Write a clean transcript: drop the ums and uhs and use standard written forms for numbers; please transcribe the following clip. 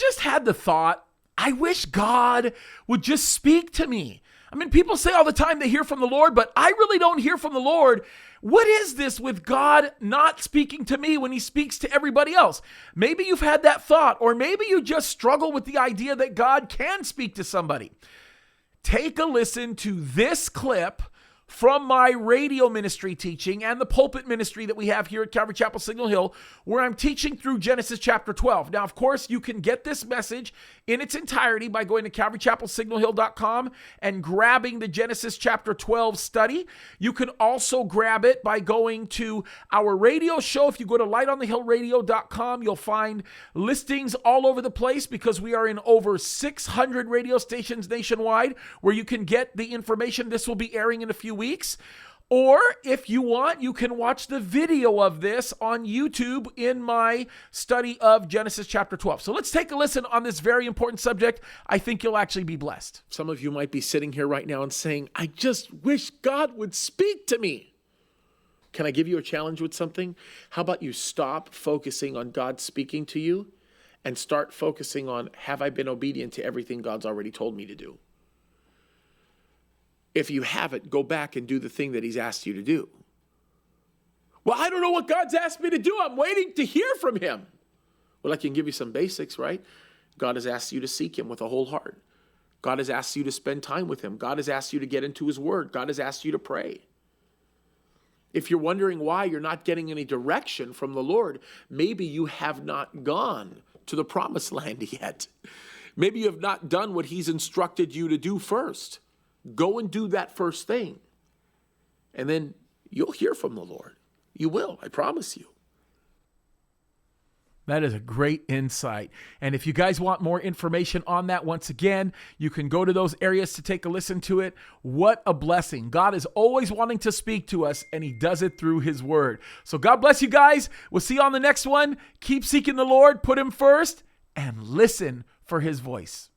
just had the thought, I wish God would just speak to me? I mean, people say all the time they hear from the Lord, but I really don't hear from the Lord. What is this with God not speaking to me when he speaks to everybody else? Maybe you've had that thought, or maybe you just struggle with the idea that God can speak to somebody. Take a listen to this clip from my radio ministry teaching and the pulpit ministry that we have here at Calvary Chapel Signal Hill, where I'm teaching through Genesis chapter 12. Now, of course, you can get this message in its entirety by going to CalvaryChapelSignalHill.com and grabbing the Genesis chapter 12 study. You can also grab it by going to our radio show. If you go to lightonthehillradio.com, you'll find listings all over the place because we are in over 600 radio stations nationwide where you can get the information. This will be airing in a few weeks. Or if you want, you can watch the video of this on YouTube in my study of Genesis chapter 12. So let's take a listen on this very important subject. I think you'll actually be blessed. Some of you might be sitting here right now and saying, I just wish God would speak to me. Can I give you a challenge with something? How about you stop focusing on God speaking to you and start focusing on, have I been obedient to everything God's already told me to do? If you haven't, go back and do the thing that he's asked you to do. Well, I don't know what God's asked me to do. I'm waiting to hear from him. Well, I can give you some basics, right? God has asked you to seek him with a whole heart. God has asked you to spend time with him. God has asked you to get into his word. God has asked you to pray. If you're wondering why you're not getting any direction from the Lord, maybe you have not gone to the promised land yet. Maybe you have not done what he's instructed you to do first. Go and do that first thing. And then you'll hear from the Lord. You will, I promise you. That is a great insight. And if you guys want more information on that, once again, you can go to those areas to take a listen to it. What a blessing. God is always wanting to speak to us, and he does it through his word. So God bless you guys. We'll see you on the next one. Keep seeking the Lord, put him first, and listen for his voice.